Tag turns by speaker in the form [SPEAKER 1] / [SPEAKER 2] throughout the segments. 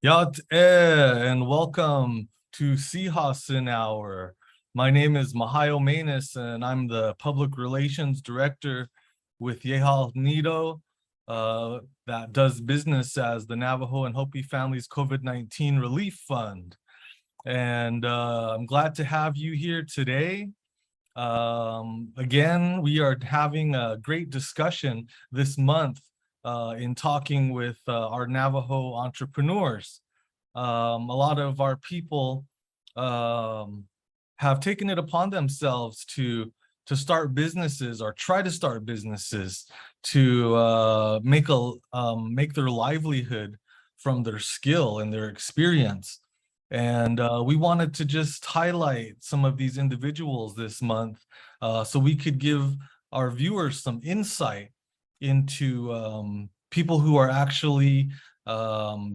[SPEAKER 1] Yat and welcome to Sihasin Hour. My name is Mahayo Manus, and I'm the Public Relations Director with Yehal Nido, that does business as the Navajo and Hopi Families COVID-19 Relief Fund. And I'm glad to have you here today. Again, we are having a great discussion this month in talking with our Navajo entrepreneurs. A lot of our people have taken it upon themselves to start businesses or try to start businesses to make their livelihood from their skill and their experience. And we wanted to just highlight some of these individuals this month so we could give our viewers some insight into people who are actually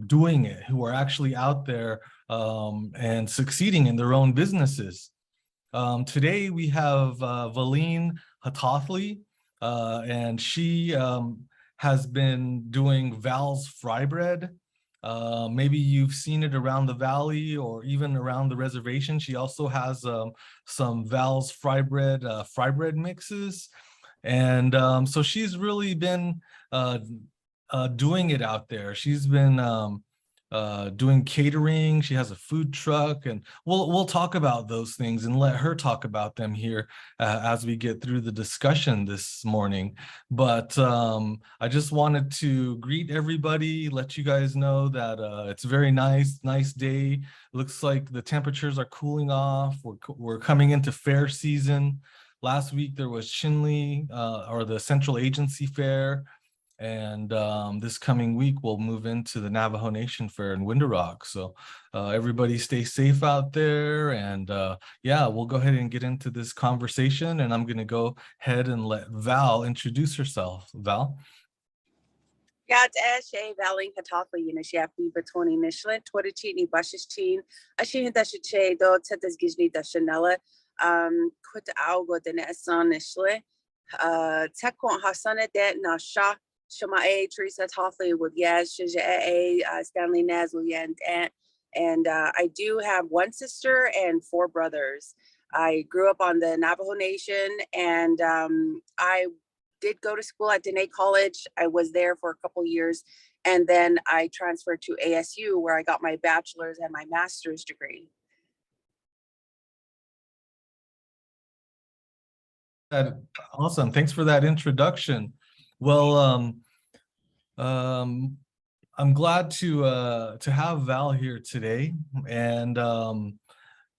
[SPEAKER 1] doing it, who are actually out there and succeeding in their own businesses. Today we have Valene Hatathlie, and she has been doing Val's Frybread. Maybe you've seen it around the valley or even around the reservation. She also has some Val's Frybread mixes. And so she's really been doing it out there. She's been doing catering. She has a food truck, and we'll talk about those things and let her talk about them here as we get through the discussion this morning. But I just wanted to greet everybody, let you guys know that it's a very nice day. Looks like the temperatures are cooling off. We're coming into fair season. Last week there was Chinle, or the Central Agency Fair. And this coming week, we'll move into the Navajo Nation Fair in Winter Rock. So everybody stay safe out there. And yeah, we'll go ahead and get into this conversation. And I'm going to go ahead and let Val introduce herself. Val?
[SPEAKER 2] Yat Valene Hatathlie, Shiapi Batoni Michelin, Twitchini, Bashichin, Ashin Dashiche, Do Tetas Gijni Dashanella, Kut Algo de Nesson Nishle, Tekon Hasana de Nasha. Shamae, Teresa Hatathlie with Yaz, Shaja, Stanley Naz with and I do have one sister and four brothers. I grew up on the Navajo Nation, and I did go to school at Dene College. I was there for a couple years, and then I transferred to ASU where I got my bachelor's and my master's degree.
[SPEAKER 1] Awesome. Thanks for that introduction. Well, I'm glad to have Val here today, and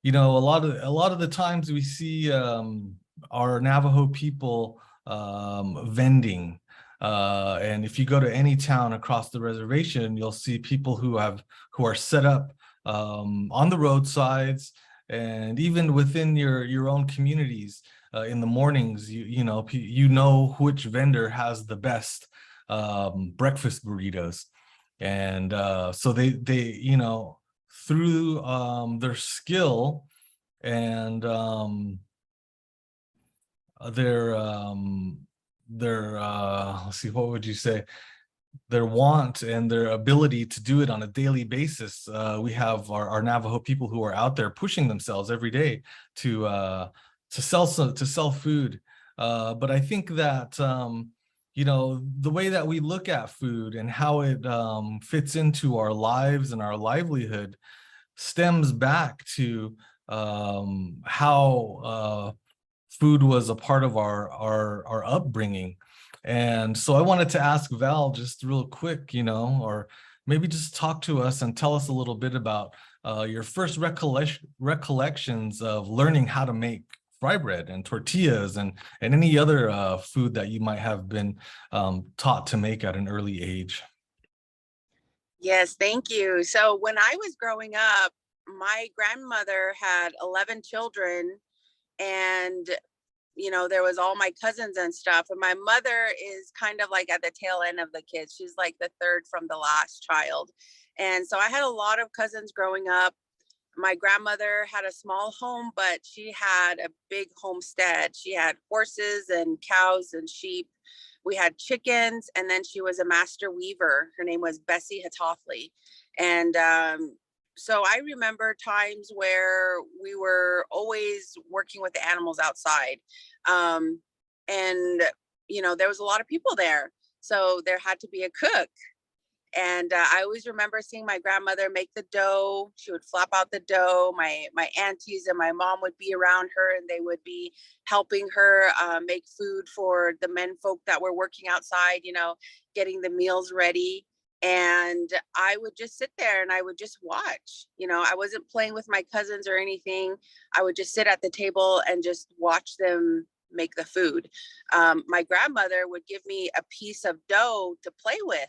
[SPEAKER 1] you know, a lot of the times we see our Navajo people vending, and if you go to any town across the reservation, you'll see people who are set up on the roadsides, and even within your own communities. In the mornings, you know which vendor has the best breakfast burritos, and so they through their skill and their let's see, what would you say, their want and their ability to do it on a daily basis. We have our Navajo people who are out there pushing themselves every day to sell food. But I think that you know, the way that we look at food and how it fits into our lives and our livelihood stems back to how food was a part of our upbringing. And so I wanted to ask Val just real quick, you know, or maybe just talk to us and tell us a little bit about your first recollections of learning how to make Frybread and tortillas and any other food that you might have been taught to make at an early age.
[SPEAKER 2] Yes, thank you. So when I was growing up, my grandmother had 11 children, and there was all my cousins and stuff. And my mother is kind of like at the tail end of the kids. She's like the third from the last child. And so I had a lot of cousins growing up. My grandmother had a small home, but she had a big homestead. She had horses and cows and sheep. We had chickens, and then she was a master weaver. Her name was Bessie Hatathlie. And so I remember times where we were always working with the animals outside. And, there was a lot of people there. So there had to be a cook. And I always remember seeing my grandmother make the dough. She would flap out the dough. My aunties and my mom would be around her, and they would be helping her make food for the men folk that were working outside, getting the meals ready. And I would just sit there and I would just watch. I wasn't playing with my cousins or anything. I would just sit at the table and just watch them make the food. My grandmother would give me a piece of dough to play with.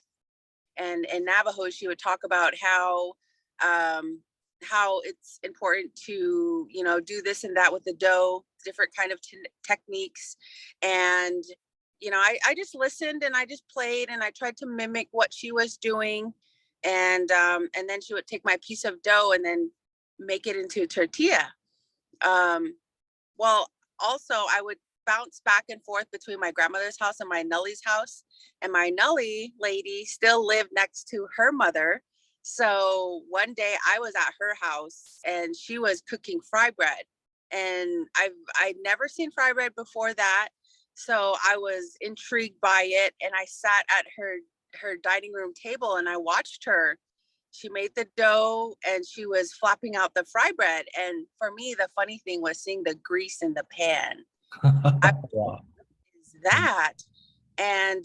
[SPEAKER 2] And in Navajo, she would talk about how it's important to do this and that with the dough, different kind of techniques. And I just listened and I just played and I tried to mimic what she was doing. And then she would take my piece of dough and then make it into a tortilla. Well, also I would bounce back and forth between my grandmother's house and my Nullie's house. And my Nullie lady still lived next to her mother. So one day I was at her house and she was cooking Frybread. And I'd never seen Frybread before that. So I was intrigued by it. And I sat at her dining room table and I watched her. She made the dough and she was flapping out the Frybread. And for me, the funny thing was seeing the grease in the pan.
[SPEAKER 1] Wow.
[SPEAKER 2] Is that? And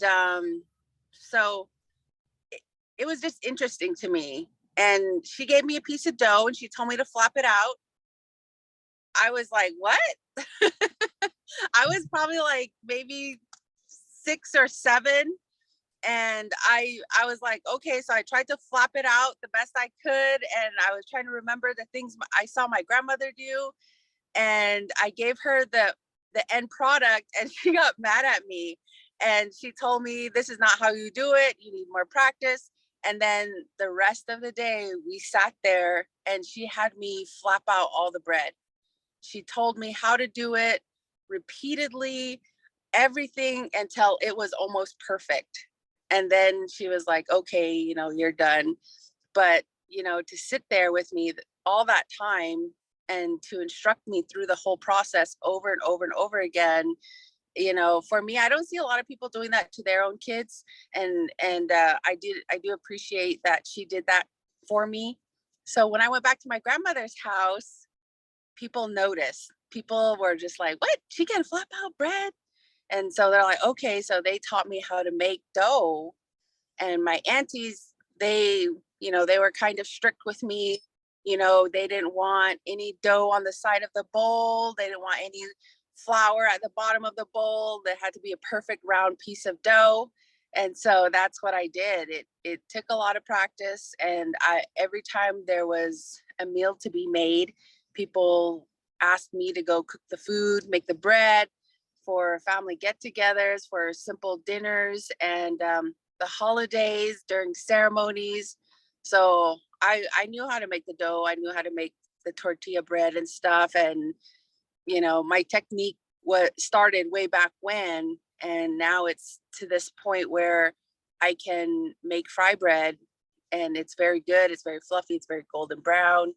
[SPEAKER 2] so it was just interesting to me. And she gave me a piece of dough and she told me to flap it out. I was like, what? I was probably like maybe 6 or 7. And I was like, okay, so I tried to flap it out the best I could. And I was trying to remember the things I saw my grandmother do. And I gave her the end product and she got mad at me. And she told me, this is not how you do it. You need more practice. And then the rest of the day we sat there and she had me flap out all the bread. She told me how to do it repeatedly, everything until it was almost perfect. And then she was like, okay, you're done. But, to sit there with me all that time and to instruct me through the whole process over and over and over again, for me, I don't see a lot of people doing that to their own kids. And I do appreciate that she did that for me. So when I went back to my grandmother's house, people noticed. People were just like, what? She can flap out bread? And so they're like, okay. So they taught me how to make dough. And my aunties, they were kind of strict with me. They didn't want any dough on the side of the bowl. They didn't want any flour at the bottom of the bowl. There had to be a perfect round piece of dough. And so that's what I did. It took a lot of practice. And every time there was a meal to be made, people asked me to go cook the food, make the bread for family get-togethers, for simple dinners, and the holidays, during ceremonies. So I knew how to make the dough. I knew how to make the tortilla bread and stuff. And, my technique started way back when. And now it's to this point where I can make fry bread and it's very good. It's very fluffy. It's very golden brown.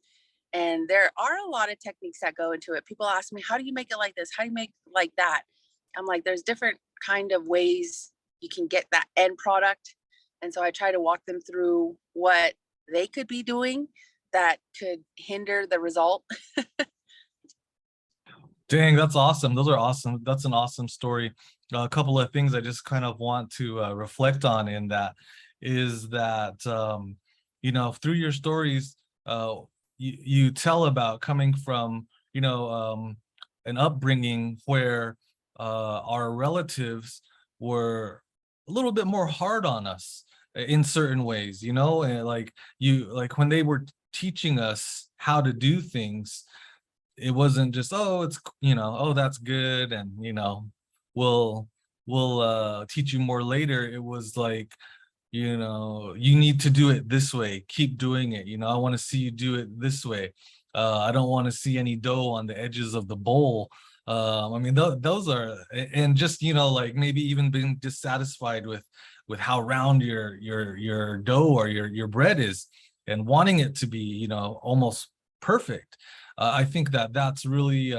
[SPEAKER 2] And there are a lot of techniques that go into it. People ask me, how do you make it like this? How do you make it like that? I'm like, there's different kind of ways you can get that end product. And so I try to walk them through what they could be doing that could hinder the result.
[SPEAKER 1] Dang, that's awesome. Those are awesome. That's an awesome story. A couple of things I just kind of want to reflect on in that is that, through your stories, you tell about coming from, an upbringing where our relatives were a little bit more hard on us in certain ways, and like when they were teaching us how to do things, it wasn't just, oh, it's, oh, that's good. And, we'll teach you more later. It was like, you need to do it this way. Keep doing it. I want to see you do it this way. I don't want to see any dough on the edges of the bowl. I mean, those are, and just, like maybe even being dissatisfied with how round your dough or your bread is. and wanting it to be, you know, almost perfect. I think that that's really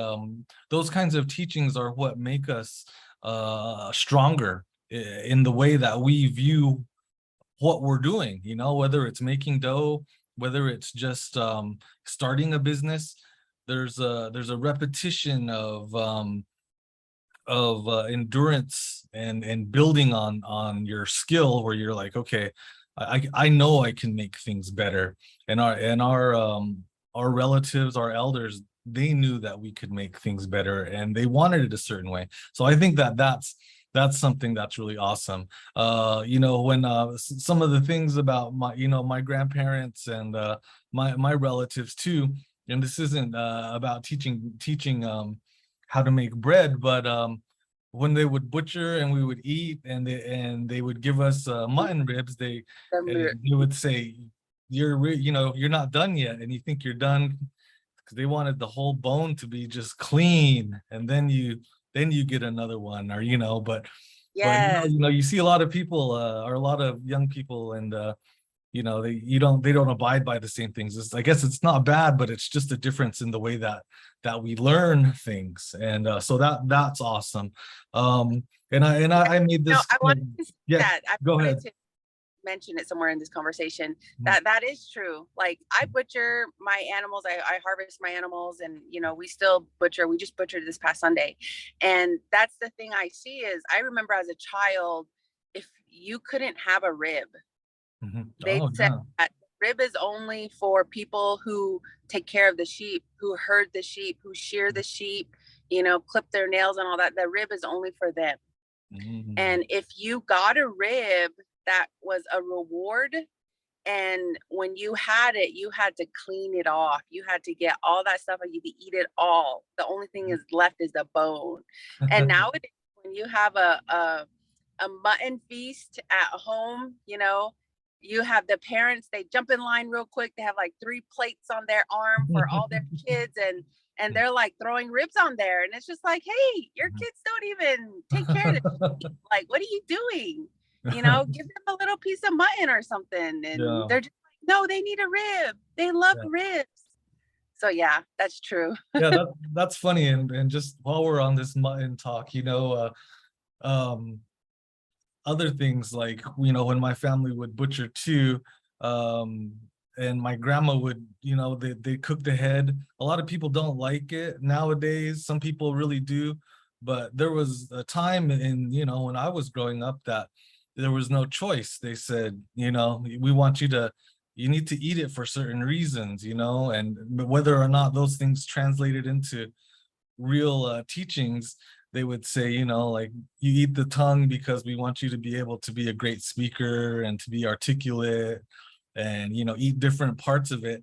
[SPEAKER 1] those kinds of teachings are what make us stronger in the way that we view what we're doing, you know, whether it's making dough, whether it's just starting a business. There's a repetition of endurance and building on your skill, where you're like, okay, I know I can make things better. And our relatives, our elders, they knew that we could make things better, and they wanted it a certain way. So I think that that's something that's really awesome. You know, when some of the things about my, you know, my grandparents and my relatives too, and this isn't about teaching how to make bread, but when they would butcher and we would eat, and they would give us mutton ribs, they would say, you know, you're not done yet, and you think you're done, because they wanted the whole bone to be just clean, and then you get another one, or, you know. But
[SPEAKER 2] Yes.
[SPEAKER 1] you know, you see a lot of people or a lot of young people, and you know, they don't abide by the same things. I guess it's not bad, but it's just a difference in the way that we learn things. And so that's awesome. I made
[SPEAKER 2] No,
[SPEAKER 1] this
[SPEAKER 2] I wanted to say
[SPEAKER 1] yeah,
[SPEAKER 2] that. I
[SPEAKER 1] go
[SPEAKER 2] wanted
[SPEAKER 1] ahead.
[SPEAKER 2] to mention it somewhere in this conversation,
[SPEAKER 1] Mm,
[SPEAKER 2] that is true. Like, I butcher my animals, I harvest my animals, and you know, we still butcher. We just butchered this past Sunday. And that's the thing I see is, I remember as a child, if you couldn't have a rib,
[SPEAKER 1] mhm.
[SPEAKER 2] they'd
[SPEAKER 1] Oh
[SPEAKER 2] say
[SPEAKER 1] yeah.
[SPEAKER 2] that rib is only for people who take care of the sheep, who herd the sheep, who shear the sheep, you know, clip their nails and all that. The rib is only for them.
[SPEAKER 1] Mm,
[SPEAKER 2] And if you got a rib, that was a reward. And when you had it, you had to clean it off. You had to get all that stuff, and you to eat it all. The only thing is left is the bone. And nowadays, when you have a mutton feast at home, you know, you have the parents, they jump in line real quick. They have like 3 plates on their arm for all their kids, and they're like throwing ribs on there. And it's just like, hey, your kids don't even take care of this. Like, what are you doing? You know, give them a little piece of mutton or something. And
[SPEAKER 1] yeah.
[SPEAKER 2] they're just like, no, they need a rib. They love
[SPEAKER 1] Yeah.
[SPEAKER 2] ribs. So yeah, that's true.
[SPEAKER 1] Yeah, that's funny. And just while we're on this mutton talk, you know, um other things, like, you know, when my family would butcher too, um and my grandma would, you know, they cook the head. A lot of people don't like it nowadays, some people really do, but there was a time in, you know, when I was growing up, that there was no choice. They said, you know, we want you need to eat it for certain reasons, you know. And whether or not those things translated into real teachings, they would say, you know, like, you eat the tongue because we want you to be able to be a great speaker and to be articulate, and, you know, eat different parts of it.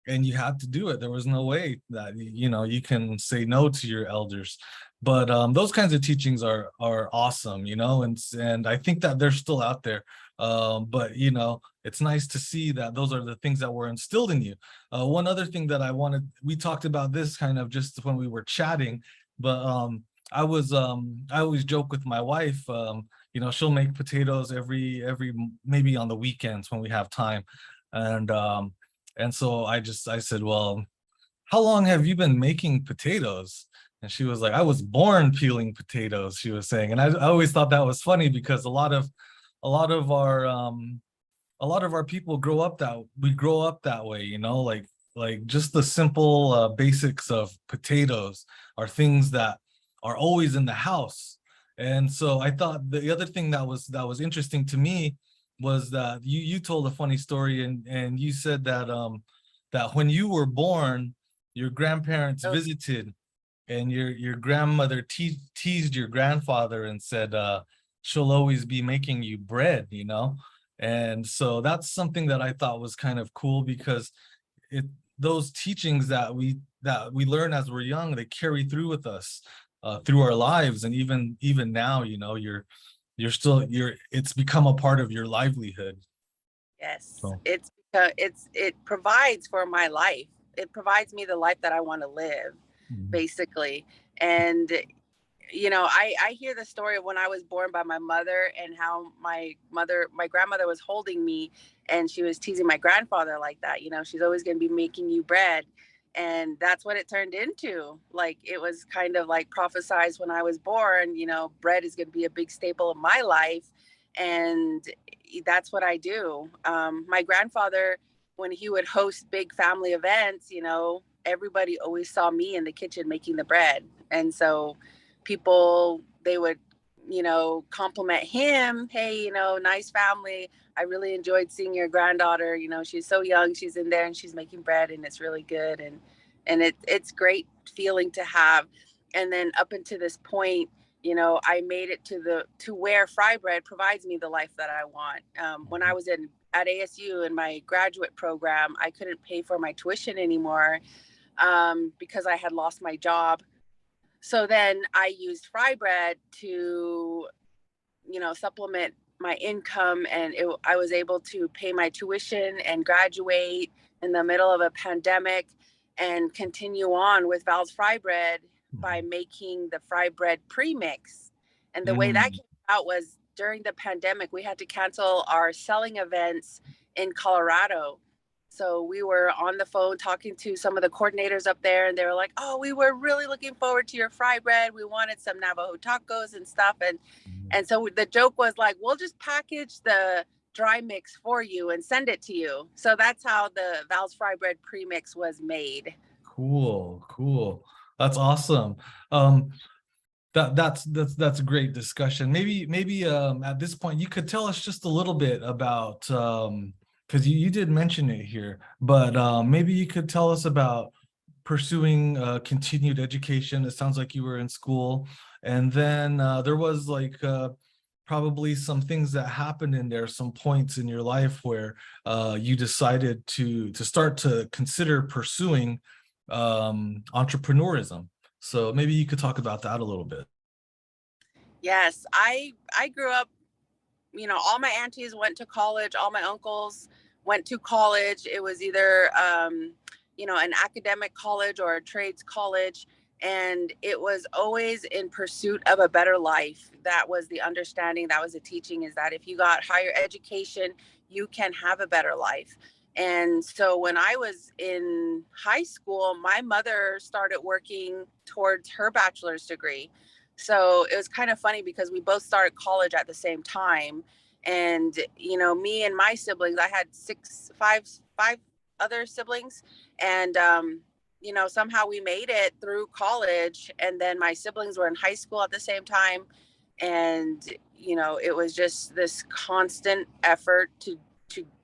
[SPEAKER 1] And you had to do it. There was no way that, you know, you can say no to your elders. But those kinds of teachings are awesome, you know. And I think that they're still out there. But, you know, it's nice to see that those are the things that were instilled in you. One other thing that we talked about this kind of just when we were chatting, but I always joke with my wife, you know, she'll make potatoes every maybe on the weekends when we have time. And so I said, well, how long have you been making potatoes? And she was like, I was born peeling potatoes, she was saying. And I always thought that was funny, because a lot of our people grow up that way, you know, like just the simple basics of potatoes are things that are always in the house. And so I thought the other thing that was interesting to me was that you told a funny story, and you said that that when you were born, your grandparents
[SPEAKER 2] Oh,
[SPEAKER 1] visited, and your grandmother teased your grandfather and said, she'll always be making you bread, you know. And so that's something that I thought was kind of cool, because it those teachings that we learn as we're young, they carry through with us through our lives. And even now, you know, it's become a part of your livelihood.
[SPEAKER 2] yes.
[SPEAKER 1] So
[SPEAKER 2] It provides for my life. It provides me the life that I want to live,
[SPEAKER 1] mhm.
[SPEAKER 2] basically. And I hear the story of when I was born by my mother, and how my grandmother was holding me, and she was teasing my grandfather like that. She's always going to be making you bread. And that's what it turned into. Like, it was kind of like prophesized when I was born, bread is going to be a big staple of my life. And that's what I do. My grandfather, when he would host big family events, everybody always saw me in the kitchen making the bread. And so people, they would, compliment him. Hey, nice family. I really enjoyed seeing your granddaughter. She's so young. She's in there and she's making bread, and it's really good. And it's great feeling to have. And then up until this point, I made it to where Frybread provides me the life that I want. When I was at ASU in my graduate program, I couldn't pay for my tuition anymore, because I had lost my job. So then I used Frybread to, supplement my income, and I was able to pay my tuition and graduate in the middle of a pandemic, and continue on with Val's Frybread by making the Frybread premix. And the way that came out was, during the pandemic, we had to cancel our selling events in Colorado. So we were on the phone talking to some of the coordinators up there, and they were like, "Oh, we were really looking forward to your fry bread. We wanted some Navajo tacos and stuff." And so the joke was like, "We'll just package the dry mix for you and send it to you." So that's how the Val's Fry Bread premix was made.
[SPEAKER 1] Cool. That's awesome. That's a great discussion. Maybe at this point you could tell us just a little bit about, because you did mention it here, but maybe you could tell us about pursuing continued education. It sounds like you were in school, and then there was like probably some things that happened in there, some points in your life where you decided to start to consider pursuing entrepreneurism. So maybe you could talk about that a little bit.
[SPEAKER 2] Yes, I grew up, all my aunties went to college, all my uncles went to college. It was either an academic college or a trades college, and it was always in pursuit of a better life. That was the understanding, that was the teaching, is that if you got higher education, you can have a better life. And so when I was in high school, my mother started working towards her bachelor's degree. So it was kind of funny because we both started college at the same time. And, me and my siblings, I had five other siblings. And, somehow we made it through college. And then my siblings were in high school at the same time. And, it was just this constant effort to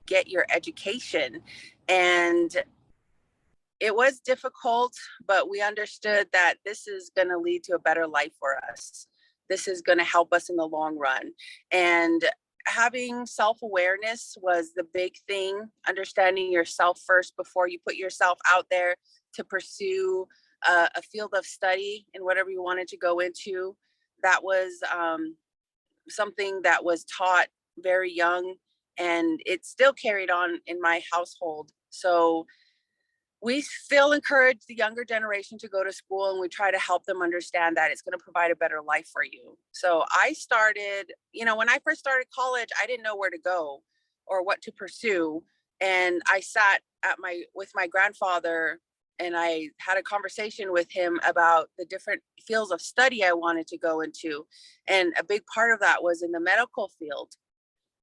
[SPEAKER 2] get your education. And it was difficult, but we understood that this is going to lead to a better life for us. This is going to help us in the long run. And having self-awareness was the big thing, understanding yourself first before you put yourself out there to pursue a field of study in whatever you wanted to go into. That was something that was taught very young, and it's still carried on in my household. So we still encourage the younger generation to go to school, and we try to help them understand that it's going to provide a better life for you. So I started, when I first started college, I didn't know where to go or what to pursue. And I sat with my grandfather, and I had a conversation with him about the different fields of study I wanted to go into. And a big part of that was in the medical field.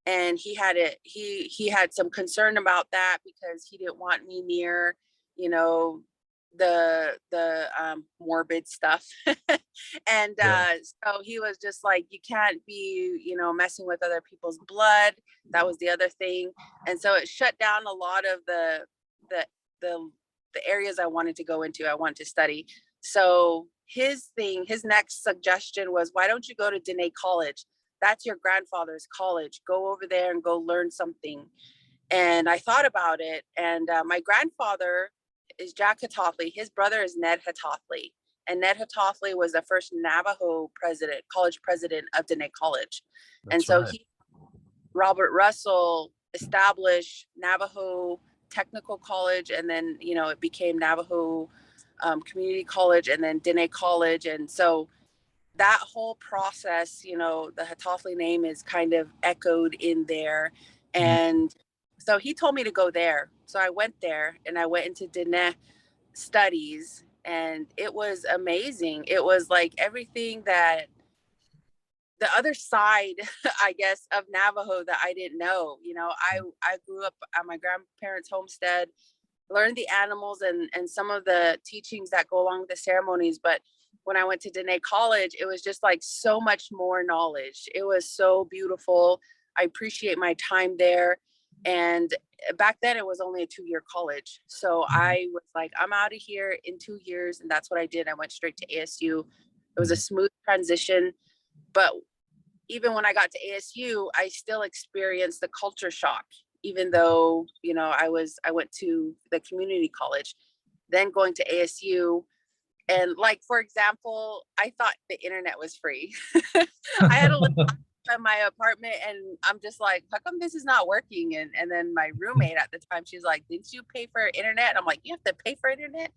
[SPEAKER 2] And he had some concern about that because he didn't want me near, the morbid stuff. And so he was just like, you can't be, messing with other people's blood. That was the other thing. And so it shut down a lot of the areas I wanted to go into, I wanted to study. So his next suggestion was, why don't you go to Dene College? That's your grandfather's college. Go over there and go learn something. And I thought about it. And my grandfather is Jack Hatathlie. His brother is Ned Hatathlie. And Ned Hatathlie was the first Navajo college president of Dene College. And so Robert Russell established Navajo Technical College. And then, it became Navajo Community College, and then Dene College. And so that whole process, the Hatathlie name is kind of echoed in there.
[SPEAKER 1] Mm.
[SPEAKER 2] And so he told me to go there. So I went there and I went into Diné studies, and it was amazing. It was like everything that the other side, I guess, of Navajo that I didn't know. I grew up at my grandparents' homestead, learned the animals and some of the teachings that go along with the ceremonies. But when I went to Diné College, it was just like so much more knowledge. It was so beautiful. I appreciate my time there. And back then it was only a 2-year college. So I was like, I'm out of here in 2 years. And that's what I did. I went straight to ASU. It was a smooth transition. But even when I got to ASU, I still experienced the culture shock, even though, I went to the community college, then going to ASU. And like, for example, I thought the internet was free. I had a little in my apartment and I'm just like, how come this is not working? And then my roommate at the time, she's like, didn't you pay for internet? And I'm like, you have to pay for internet?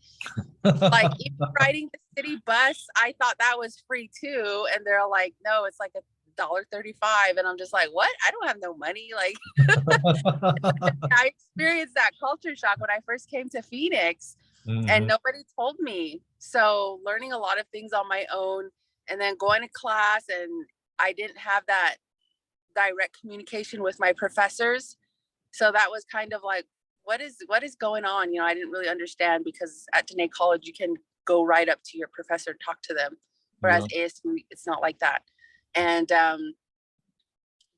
[SPEAKER 2] Like, even riding the city bus, I thought that was free too. And they're like, no, it's like $1.35. And I'm just like, what? I don't have no money. Like, I experienced that culture shock when I first came to Phoenix and nobody told me. So learning a lot of things on my own and then going to class, and I didn't have that direct communication with my professors. So that was kind of like, what is going on? I didn't really understand, because at Diné College, you can go right up to your professor and talk to them. Whereas ASU, it's not like that. And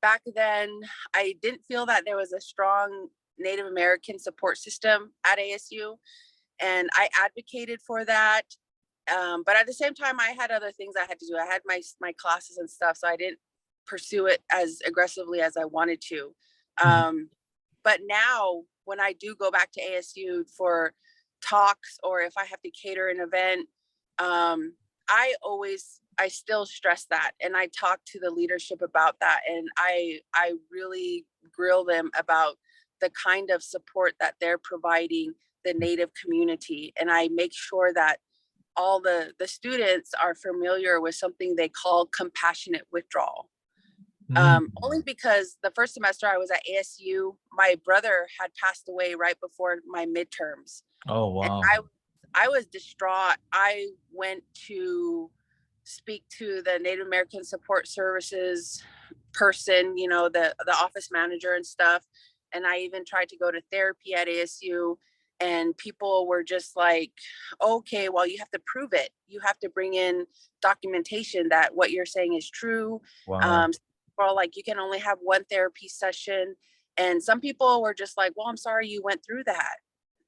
[SPEAKER 2] back then, I didn't feel that there was a strong Native American support system at ASU. And I advocated for that. But at the same time, I had other things I had to do. I had my classes and stuff, so I didn't pursue it as aggressively as I wanted to. But now, when I do go back to ASU for talks, or if I have to cater an event, I still stress that, and I talk to the leadership about that, and I really grill them about the kind of support that they're providing the Native community, and I make sure that all the students are familiar with something they call compassionate withdrawal. Only because the first semester I was at ASU, my brother had passed away right before my midterms.
[SPEAKER 1] Oh,
[SPEAKER 2] And
[SPEAKER 1] wow.
[SPEAKER 2] I was distraught. I went to speak to the Native American Support Services person, the office manager and stuff. And I even tried to go to therapy at ASU. And people were just like, okay, well, you have to prove it. You have to bring in documentation that what you're saying is true.
[SPEAKER 1] Wow.
[SPEAKER 2] Or like, you can only have one therapy session. And some people were just like, well, I'm sorry you went through that.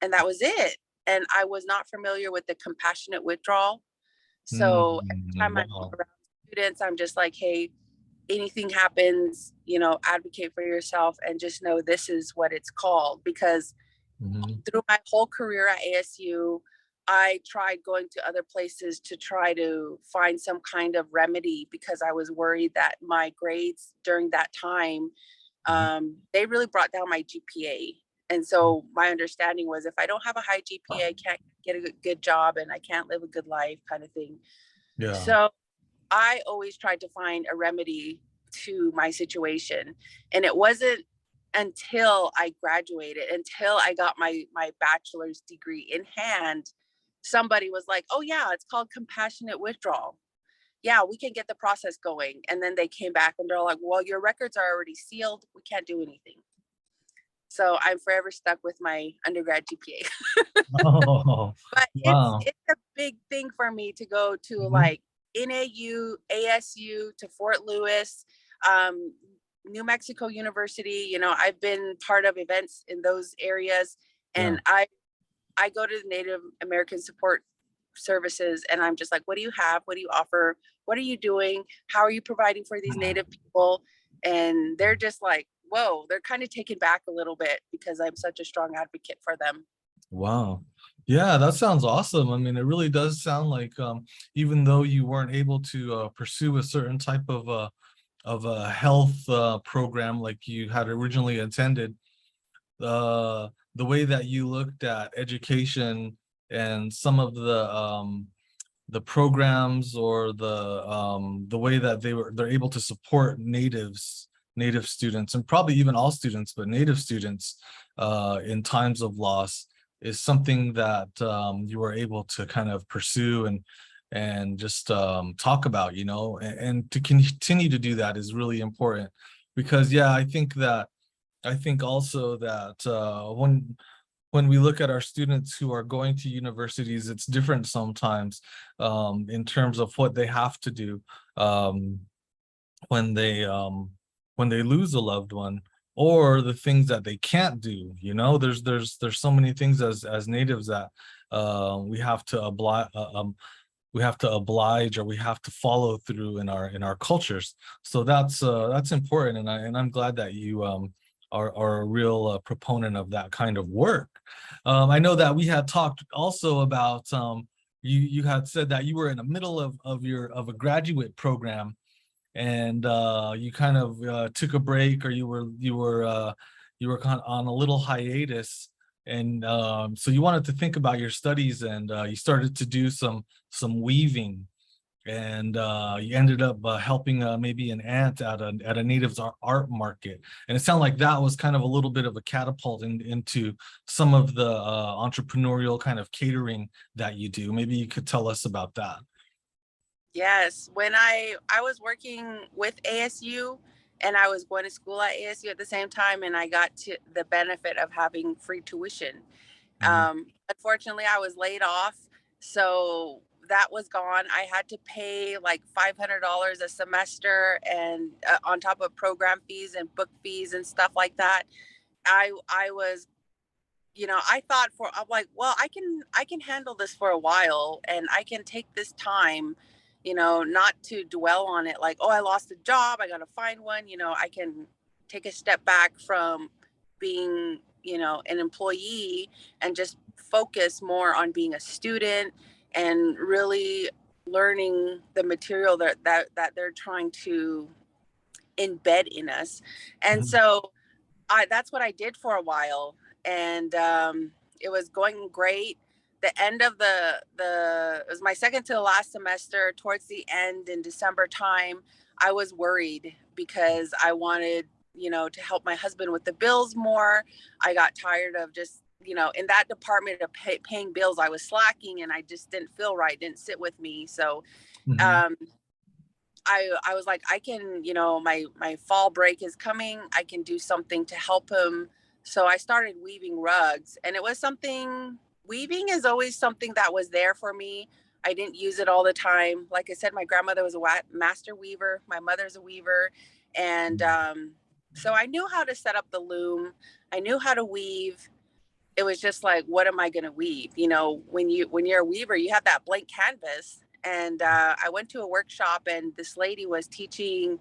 [SPEAKER 2] And that was it. And I was not familiar with the compassionate withdrawal. So every time I'm
[SPEAKER 1] Wow.
[SPEAKER 2] around students, I'm just like, hey, anything happens, advocate for yourself and just know this is what it's called. Because through my whole career at ASU, I tried going to other places to try to find some kind of remedy, because I was worried that my grades during that time, they really brought down my GPA. And so my understanding was, if I don't have a high GPA, I can't get a good job and I can't live a good life, kind of thing.
[SPEAKER 1] Yeah.
[SPEAKER 2] So I always tried to find a remedy to my situation. And it wasn't until I graduated, until I got my bachelor's degree in hand, somebody was like, oh yeah, it's called compassionate withdrawal. Yeah, we can get the process going. And then they came back and they're like, well, your records are already sealed. We can't do anything. So I'm forever stuck with my undergrad GPA.
[SPEAKER 1] Oh,
[SPEAKER 2] But
[SPEAKER 1] wow.
[SPEAKER 2] it's a big thing for me to go to like NAU, ASU, to Fort Lewis, New Mexico University. I've been part of events in those areas, and I go to the Native American Support Services, and I'm just like, what do you have? What do you offer? What are you doing? How are you providing for these Native people? And they're just like, whoa, they're kind of taken back a little bit, because I'm such a strong advocate for them.
[SPEAKER 1] Wow. Yeah, that sounds awesome. I mean, it really does sound like even though you weren't able to pursue a certain type of a health program like you had originally intended, the way that you looked at education and some of the programs or the way that they're able to support native students, and probably even all students, but native students in times of loss is something that you were able to kind of pursue and just talk about, you know, and to continue to do that is really important. Because yeah, I think also that when we look at our students who are going to universities, it's different sometimes in terms of what they have to do um, when they lose a loved one, or the things that they can't do. You know, there's so many things as natives that we have to oblige or we have to follow through in our cultures. So that's important, and I'm glad that you are a real proponent of that kind of work. I know that we had talked also about you had said that you were in the middle of a graduate program, and you kind of took a break, or you were kind of on a little hiatus, and so you wanted to think about your studies, and you started to do some weaving, and you ended up helping maybe an aunt at a natives art market, and it sounded like that was kind of a little bit of a catapult into some of the entrepreneurial kind of catering that you do. Maybe you could tell us about that.
[SPEAKER 2] Yes, when I was working with ASU and I was going to school at ASU at the same time, and I got to the benefit of having free tuition.
[SPEAKER 1] Mhm.
[SPEAKER 2] Unfortunately, I was laid off, so that was gone. I had to pay like $500 a semester, and on top of program fees and book fees and stuff like that. I was, I thought, I'm like, well, I can handle this for a while, and I can take this time, not to dwell on it like, oh, I lost a job, I got to find one. I can take a step back from being, an employee, and just focus more on being a student and really learning the material that they're trying to embed in us. And
[SPEAKER 1] Mhm.
[SPEAKER 2] so that's what I did for a while, and it was going great. The end of the it was my second to the last semester. Towards the end in December time, I was worried because I wanted, to help my husband with the bills more. I got tired of just, in that department of paying bills, I was slacking, and I just didn't feel right. Didn't sit with me. So
[SPEAKER 1] Mhm.
[SPEAKER 2] um, I was like, I can, my fall break is coming. I can do something to help him. So I started weaving rugs, and it was something. Weaving is always something that was there for me. I didn't use it all the time. Like I said, my grandmother was a master weaver. My mother's a weaver, and so I knew how to set up the loom. I knew how to weave. It was just like, what am I going to weave? When you're a weaver, you have that blank canvas. And I went to a workshop, and this lady was teaching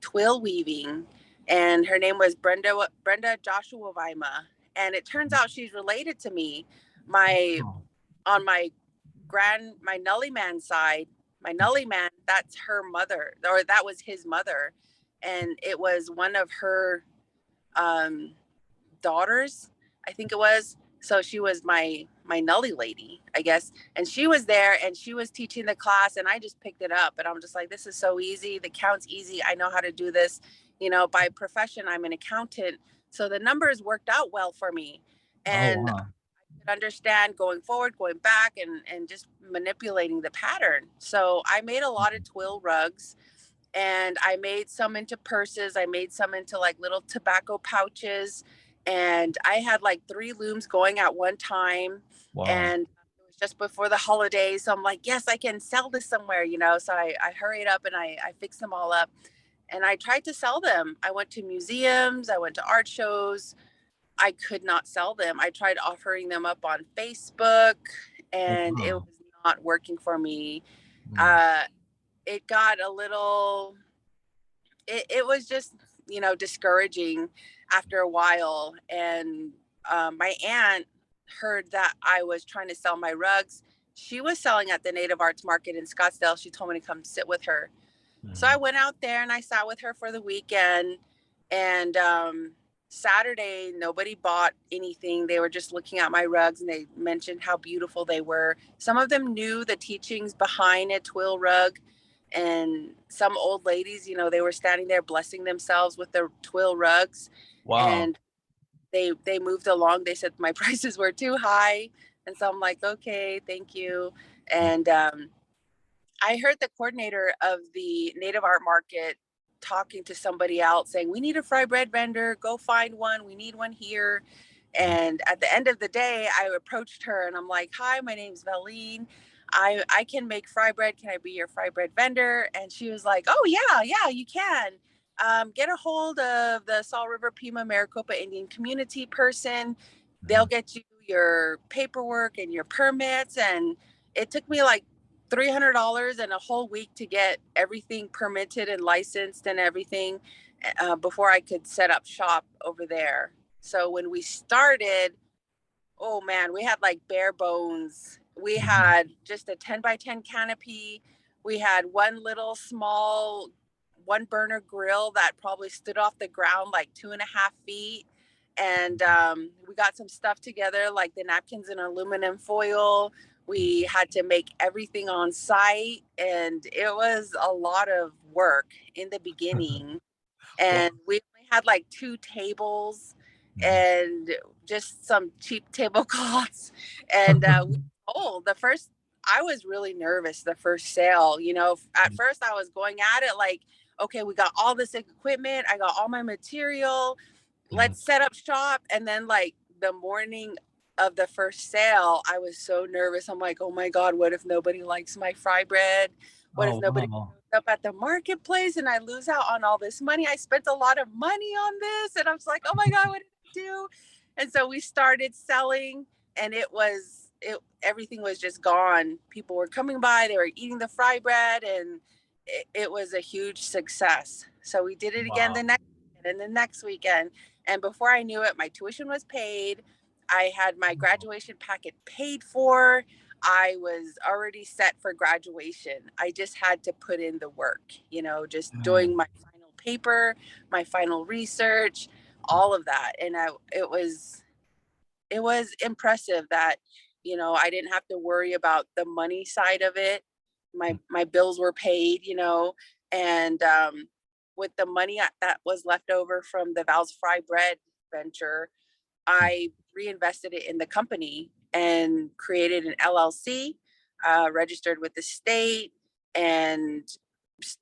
[SPEAKER 2] twill weaving, and her name was Brenda Joshua Weima. And it turns out she's related to me. My
[SPEAKER 1] Oh.
[SPEAKER 2] On my Nully man side, my Nully man, that's her mother, or that was his mother, and it was one of her um, daughters, I think it was. So she was my Nully lady, I guess. And she was there, and she was teaching the class, and I just picked it up, and I'm just like, this is so easy. The count's easy. I know how to do this. By profession, I'm an accountant. So the numbers worked out well for me.
[SPEAKER 1] Oh,
[SPEAKER 2] And
[SPEAKER 1] wow.
[SPEAKER 2] understand going forward, going back, and just manipulating the pattern. So I made a lot of twill rugs, and I made some into purses. I made some into like little tobacco pouches, and I had like 3 looms going at one time.
[SPEAKER 1] Wow.
[SPEAKER 2] And it was just before the holidays, so I'm like, yes, I can sell this somewhere. So I hurried up, and I fixed them all up, and I tried to sell them. I went to museums, I went to art shows. I could not sell them. I tried offering them up on Facebook,
[SPEAKER 1] Oh,
[SPEAKER 2] and it was
[SPEAKER 1] wow.
[SPEAKER 2] not working for me.
[SPEAKER 1] Mm.
[SPEAKER 2] Uh, it got a little, it was just, discouraging after a while. And my aunt heard that I was trying to sell my rugs. She was selling at the Native Arts Market in Scottsdale. She told me to come sit with her. So I
[SPEAKER 1] Mhm.
[SPEAKER 2] went out there, and I sat with her for the weekend. And Saturday, nobody bought anything. They were just looking at my rugs and they mentioned how beautiful they were. Some of them knew the teachings behind a twill rug. And some old ladies, you know, they were standing there blessing themselves with their twill rugs.
[SPEAKER 1] Wow.
[SPEAKER 2] And they moved along. They said my prices were too high. And so I'm like, okay, thank you. And I heard the coordinator of the Native Art Market talking to somebody else saying, we need a Frybread vendor, go find one. We need one here. And at the end of the day, I approached her and I'm like, hi, my name's Valene. I can make Frybread. Can I be your Frybread vendor? And she was like, oh, yeah, you can. Get a hold of the Salt River Pima Maricopa Indian community person. They'll get you your paperwork and your permits. And it took me like $300 and a whole week to get everything permitted and licensed and everything before I could set up shop over there. So when we started, oh man, we had like bare bones. We had just a 10 by 10 canopy. We had one little small one burner grill that probably stood off the ground like 2.5 feet. And we got some stuff together like the napkins in aluminum foil. We had to make everything on site, and it was a lot of work in the beginning.
[SPEAKER 1] Well,
[SPEAKER 2] And we only had like 2 tables and just some cheap tablecloths. And we sold the first. I was really nervous the first sale. You know, at first I was going at it like, okay, we got all this equipment, I got all my material, let's set up shop. And then like the morning of the first sale, I was so nervous. I'm like, oh my God, what if nobody likes my fry bread? What if
[SPEAKER 1] oh
[SPEAKER 2] nobody
[SPEAKER 1] wow.
[SPEAKER 2] up at the marketplace and I lose out on all this money? I spent a lot of money on this. And I was like, oh my God, what did I do? And so we started selling, and everything was just gone. People were coming by, they were eating the fry bread, and it was a huge success. So we did it again the
[SPEAKER 1] Wow.
[SPEAKER 2] next weekend and the next weekend. And before I knew it, my tuition was paid. I had my graduation packet paid for. I was already set for graduation. I just had to put in the work, you know, just doing my final paper, my final research, all of that. And it was impressive that, you know, I didn't have to worry about the money side of it. My bills were paid, you know, and with the money that was left over from the Val's Fry Bread venture, I reinvested it in the company and created an LLC, registered with the state, and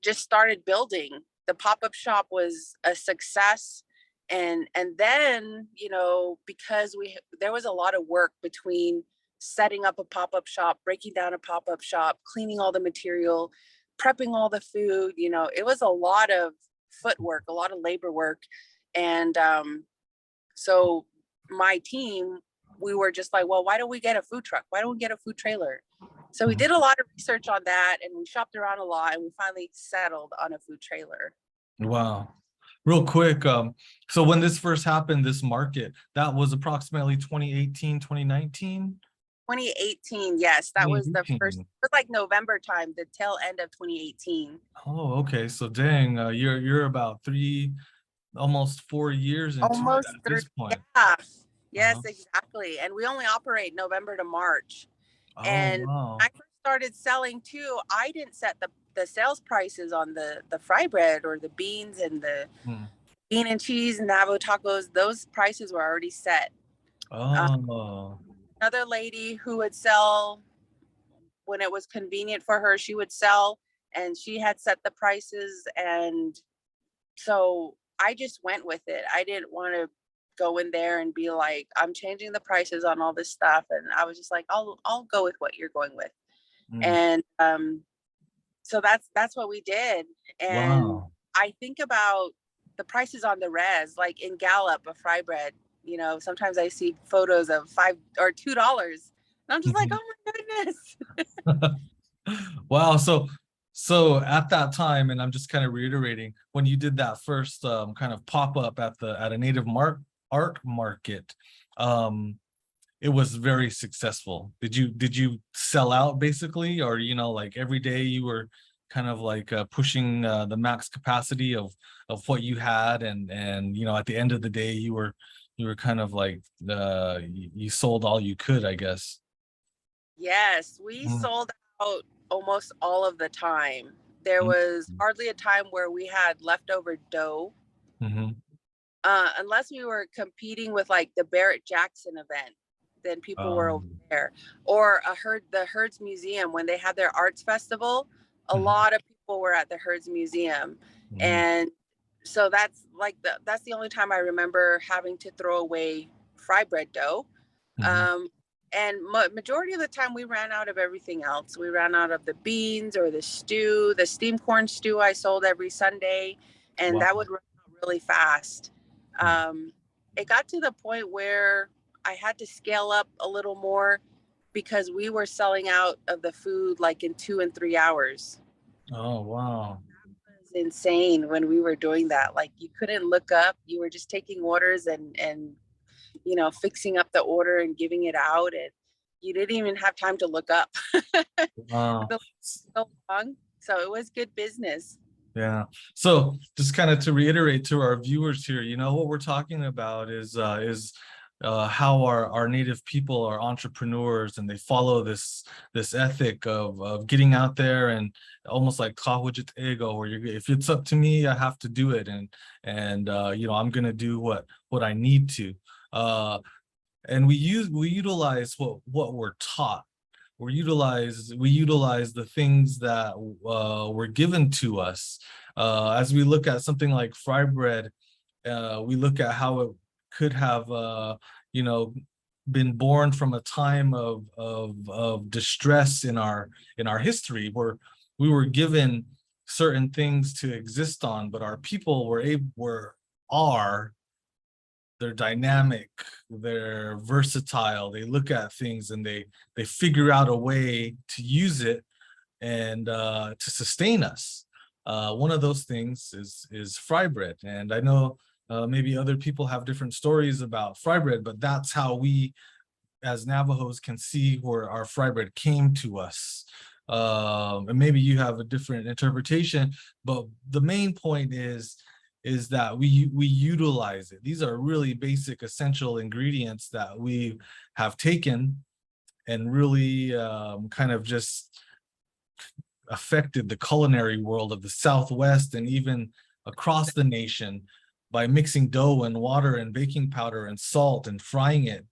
[SPEAKER 2] just started building. The pop-up shop was a success. And then, you know, because there was a lot of work between setting up a pop-up shop, breaking down a pop-up shop, cleaning all the material, prepping all the food, you know, it was a lot of footwork, a lot of labor work. And so my team, we were just like, well, why don't we get a food truck? Why don't we get a food trailer? So we did a lot of research on that, and we shopped around a lot, and we finally settled on a food trailer.
[SPEAKER 1] Wow. Real quick, so when this first happened, this market, that was approximately 2018, 2019?
[SPEAKER 2] 2018, yes, that was the first,
[SPEAKER 1] 2018.
[SPEAKER 2] it was like November time, the tail end of 2018.
[SPEAKER 1] Oh, okay. So dang, you're about almost 4 years into it
[SPEAKER 2] Almost
[SPEAKER 1] at
[SPEAKER 2] three,
[SPEAKER 1] this point.
[SPEAKER 2] yeah. Yes,
[SPEAKER 1] Uh-huh.
[SPEAKER 2] exactly. And we only operate November to March.
[SPEAKER 1] Oh,
[SPEAKER 2] And when I
[SPEAKER 1] wow.
[SPEAKER 2] first started selling too, I didn't set the sales prices on the fry bread or the beans and the
[SPEAKER 1] Hmm.
[SPEAKER 2] bean and cheese and Navajo tacos. Those prices were already set. Uh,
[SPEAKER 1] Oh,
[SPEAKER 2] Another lady who would sell when it was convenient for her, she would sell, and she had set the prices. And so I just went with it. I didn't want to go in there and be like, I'm changing the prices on all this stuff. And I was just like, I'll go with what you're going with.
[SPEAKER 1] mm,
[SPEAKER 2] And so that's what we did. And
[SPEAKER 1] wow.
[SPEAKER 2] I think about the prices on the res, like in Gallup, a fry bread, you know, sometimes I see photos of $5 or $2. And I'm just like, oh my goodness.
[SPEAKER 1] Wow. So at that time, and I'm just kind of reiterating, when you did that first kind of pop up at a native art market, um, it was very successful. Did you sell out basically, or like every day you were kind of like pushing the max capacity of what you had, and you know, at the end of the day, you were kind of like you sold all you could, I guess.
[SPEAKER 2] Yes, we
[SPEAKER 1] Mm,
[SPEAKER 2] sold out almost all of the time. There
[SPEAKER 1] mm,
[SPEAKER 2] was hardly a time where we had leftover dough,
[SPEAKER 1] mhm.
[SPEAKER 2] unless we were competing with like the Barrett Jackson event. Then people were over there, or the Herds Museum when they had their arts festival. A
[SPEAKER 1] Mhm,
[SPEAKER 2] lot of people were at the Herds Museum,
[SPEAKER 1] mhm,
[SPEAKER 2] and so that's the only time I remember having to throw away fry bread dough.
[SPEAKER 1] mhm.
[SPEAKER 2] Um, and majority of the time we ran out of everything else. We ran out of the beans or the stew. The steamed corn stew I sold every Sunday, and that
[SPEAKER 1] Wow.
[SPEAKER 2] would run out really fast.
[SPEAKER 1] Mm.
[SPEAKER 2] Um, it got to the point where I had to scale up a little more because we were selling out of the food like in 2 and 3 hours.
[SPEAKER 1] Oh, wow.
[SPEAKER 2] It was insane when we were doing that. Like you couldn't look up. You were just taking orders and fixing up the order and giving it out, and you didn't even have time to look up.
[SPEAKER 1] Wow.
[SPEAKER 2] The so long. So it was good business.
[SPEAKER 1] Yeah. So just kind of to reiterate to our viewers here, you know, what we're talking about is how our native people are entrepreneurs, and they follow this ethic of getting out there and almost like kahujit ego, where if it's up to me, I have to do it, and you know, I'm gonna do what I need to. And we utilize what we're taught. We utilize the things that were given to us. As we look at something like Frybread, we look at how it could have you know, been born from a time of distress in our history, where we were given certain things to exist on, but our people are they're dynamic, they're versatile, they look at things and they figure out a way to use it and to sustain us. One of those things is fry bread, and I know maybe other people have different stories about fry bread, but that's how we as Navajos can see where our fry bread came to us. And maybe you have a different interpretation, but the main point is that we utilize it. These are really basic, essential ingredients that we have taken and really kind of just affected the culinary world of the Southwest and even across the nation by mixing dough and water and baking powder and salt and frying it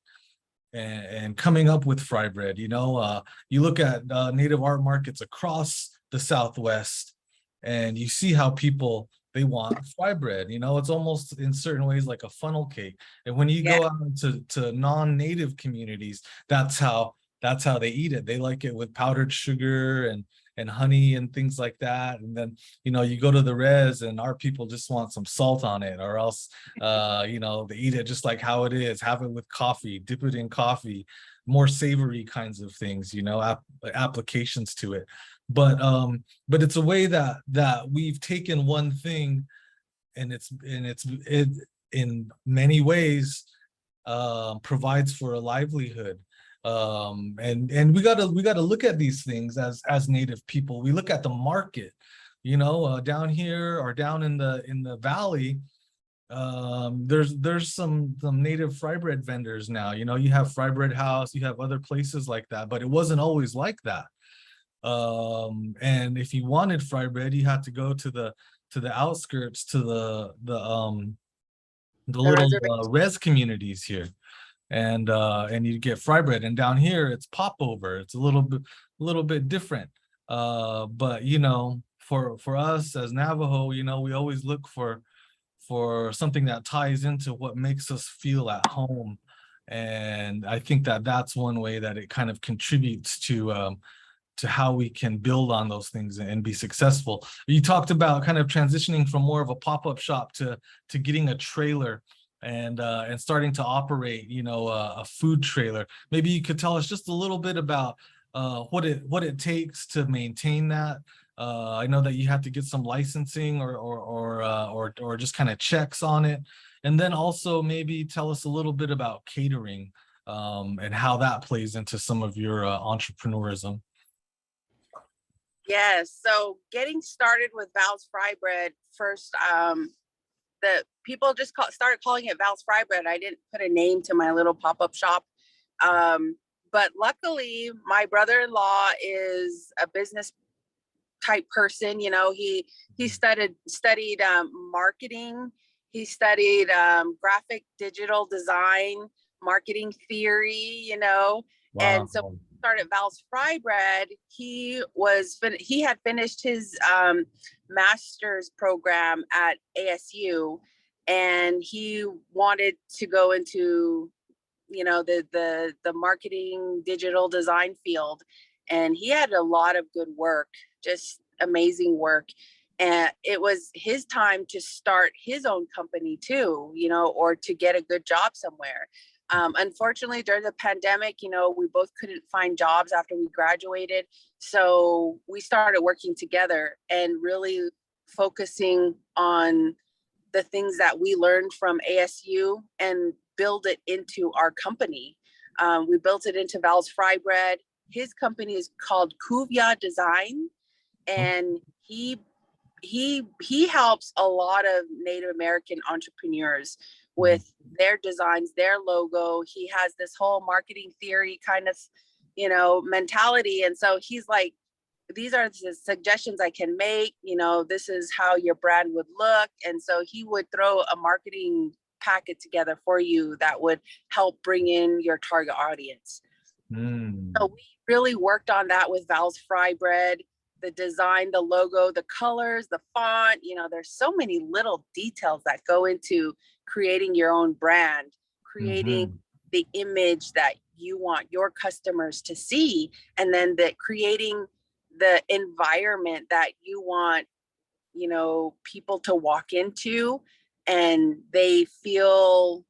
[SPEAKER 1] and coming up with fry bread. You know, you look at native art markets across the Southwest and you see how people, they want fry bread. You know, it's almost in certain ways like a funnel cake. And when you
[SPEAKER 2] Yeah.
[SPEAKER 1] go out to non-native communities, that's how they eat it. They like it with powdered sugar and honey and things like that. And then, you know, you go to the res and our people just want some salt on it, or else you know, they eat it just like how it is, have it with coffee, dip it in coffee, more savory kinds of things, you know, applications to it. But it's a way that we've taken one thing and it in many ways provides for a livelihood. And we gotta look at these things as native people. We look at the market, you know, down here or down in the valley. There's some native fry bread vendors now. You know, you have Frybread House, you have other places like that, but it wasn't always like that. And if you wanted fry bread, you had to go to the outskirts, to the
[SPEAKER 2] The
[SPEAKER 1] little
[SPEAKER 2] reservation.
[SPEAKER 1] res communities here, and you get fry bread. And down here it's popover. It's a little bit different. But you know, for us as Navajo, you know, we always look for something that ties into what makes us feel at home. And I think that that's one way that it kind of contributes to how we can build on those things and be successful. You talked about kind of transitioning from more of a pop-up shop to getting a trailer and starting to operate, you know, a food trailer. Maybe you could tell us just a little bit about what it takes to maintain that. I know that you have to get some licensing or just kind of checks on it, and then also maybe tell us a little bit about catering and how that plays into some of your entrepreneurism.
[SPEAKER 2] Yes. So getting started with Val's Frybread first, the people just started calling it Val's Frybread. I didn't put a name to my little pop-up shop. But luckily, my brother-in-law is a business type person. You know, he studied marketing. He studied graphic digital design, marketing theory. You know, and so
[SPEAKER 1] Wow.
[SPEAKER 2] started Val's Frybread. He had finished his master's program at ASU, and he wanted to go into, you know, the marketing digital design field, and he had a lot of good work, just amazing work. And it was his time to start his own company too, you know, or to get a good job somewhere. Unfortunately, during the pandemic, you know, we both couldn't find jobs after we graduated, so we started working together and really focusing on the things that we learned from ASU and build it into our company. We built it into Val's Frybread. His company is called Kuvia Design, and he helps a lot of Native American entrepreneurs with their designs, their logo. He has this whole marketing theory kind of, you know, mentality, and so he's like, these are the suggestions I can make, you know, this is how your brand would look. And so he would throw a marketing packet together for you that would help bring in your target audience. So we really worked on that with Val's Frybread, the design, the logo, the colors, the font. You know, there's so many little details that go into creating your own brand, creating the image that you want your customers to see, and then creating the environment that you want, you know, people to walk into, and they feel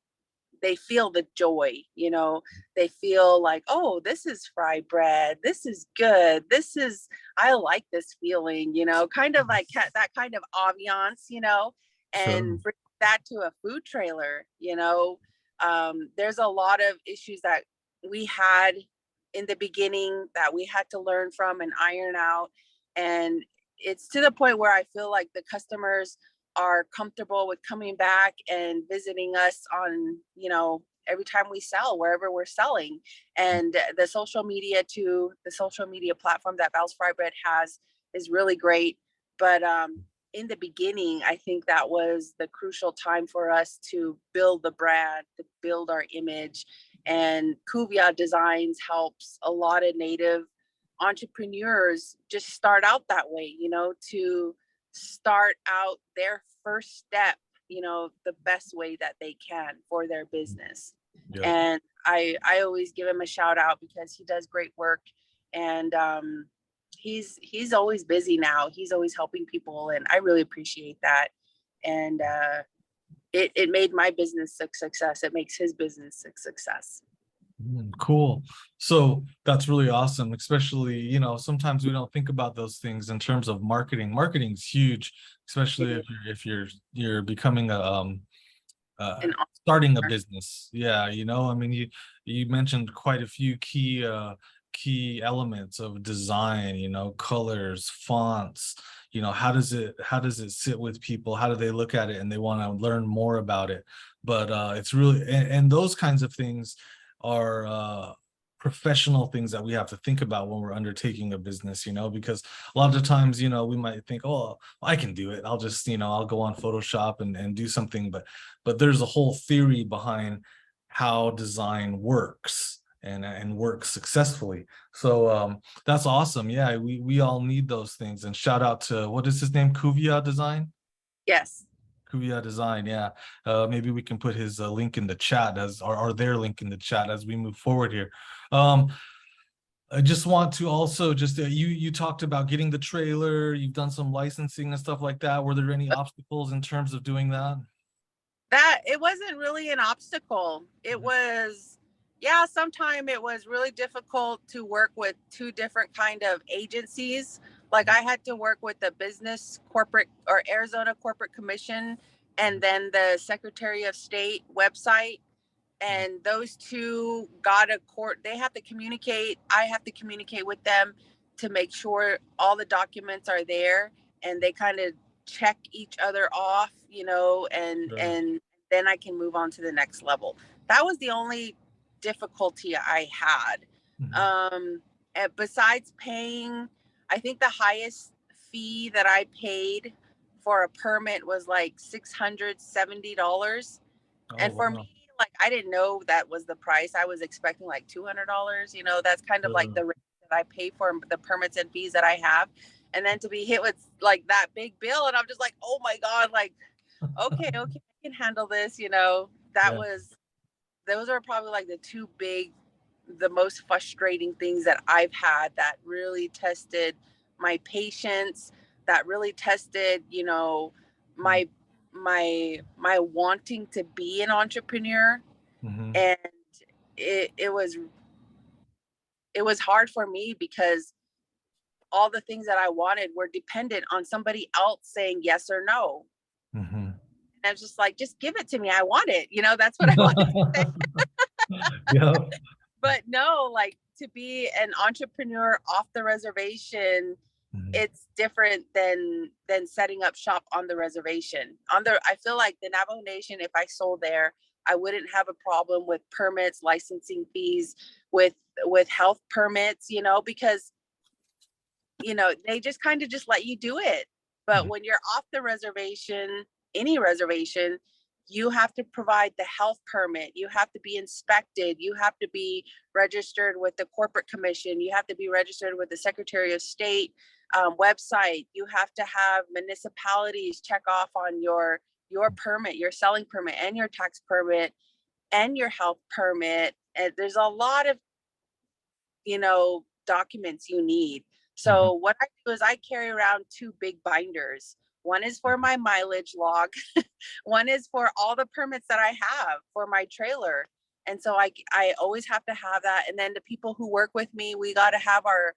[SPEAKER 2] the joy, you know, they feel like, oh, this is fried bread, this is good, I like this feeling, you know, kind of like that kind of ambiance, you know, and bring that to a food trailer, you know. There's a lot of issues that we had in the beginning that we had to learn from and iron out. And it's to the point where I feel like the customers are comfortable with coming back and visiting us on, you know, every time we sell, wherever we're selling. And the social media platform that Val's Frybread has is really great. But in the beginning, I think that was the crucial time for us to build the brand, to build our image. And Kuvia Designs helps a lot of Native entrepreneurs just start out that way, you know, to start out their first step, you know, the best way that they can for their business.
[SPEAKER 1] Yeah.
[SPEAKER 2] And I always give him a shout out because he does great work. And he's always busy now. He's always helping people, and I really appreciate that. And it made my business a success. It makes his business a success.
[SPEAKER 1] Cool. So that's really awesome, especially, you know, sometimes we don't think about those things in terms of marketing. Marketing's huge, especially if you're becoming starting a business. Yeah, you know, I mean, you mentioned quite a few key elements of design, you know, colors, fonts, you know, how does it sit with people? How do they look at it and they want to learn more about it? But it's really, and those kinds of things are professional things that we have to think about when we're undertaking a business, you know, because a lot of times, you know, we might think, oh, I can do it, I'll just, you know, I'll go on Photoshop and do something, but there's a whole theory behind how design works and works successfully. So that's awesome. Yeah, we all need those things. And shout out to, what is his name, Kuvia Design?
[SPEAKER 2] Yes.
[SPEAKER 1] Kuvia Design, yeah. Maybe we can put his link in the chat or their link in the chat as we move forward here. I just want to also just you talked about getting the trailer, you've done some licensing and stuff like that. Were there any obstacles in terms of doing that?
[SPEAKER 2] That it wasn't really an obstacle. It was, yeah, sometimes it was really difficult to work with two different kind of agencies. Like I had to work with the business corporate or Arizona Corporate Commission and then the Secretary of State website. And those two got a court, they have to communicate. I have to communicate with them to make sure all the documents are there and they kind of check each other off, you know, and then I can move on to the next level. That was the only difficulty I had. And besides paying, I think the highest fee that I paid for a permit was like $670.
[SPEAKER 1] Oh,
[SPEAKER 2] And for
[SPEAKER 1] wow.
[SPEAKER 2] me, like, I didn't know that was the price. I was expecting like $200. You know, that's kind of like the rate that I pay for the permits and fees that I have. And then to be hit with like that big bill, and I'm just like, oh my God, like, okay, I can handle this. You know,
[SPEAKER 1] Yeah.
[SPEAKER 2] those are probably like the most frustrating things that I've had that really tested my patience, that really tested, you know, my my wanting to be an entrepreneur.
[SPEAKER 1] Mm-hmm.
[SPEAKER 2] And it was hard for me because all the things that I wanted were dependent on somebody else saying yes or no.
[SPEAKER 1] Mm-hmm.
[SPEAKER 2] And I was just like, just give it to me. I want it. You know, that's what I wanted to say.
[SPEAKER 1] Yeah.
[SPEAKER 2] But no, like, to be an entrepreneur off the reservation,
[SPEAKER 1] Mm-hmm.
[SPEAKER 2] it's different than setting up shop on the reservation. I feel like the Navajo Nation, if I sold there, I wouldn't have a problem with permits, licensing fees, with health permits, you know, because, you know, they just kind of just let you do it. But when you're off the reservation, any reservation, you have to provide the health permit. You have to be inspected. You have to be registered with the corporate commission. You have to be registered with the Secretary of State website. You have to have municipalities check off on your permit, your selling permit, and your tax permit, and your health permit. And there's a lot of, you know, documents you need.
[SPEAKER 1] Mm-hmm.
[SPEAKER 2] So what I do is I carry around two big binders. One is for my mileage log. One is for all the permits that I have for my trailer. And so I always have to have that. And then the people who work with me, we got to have our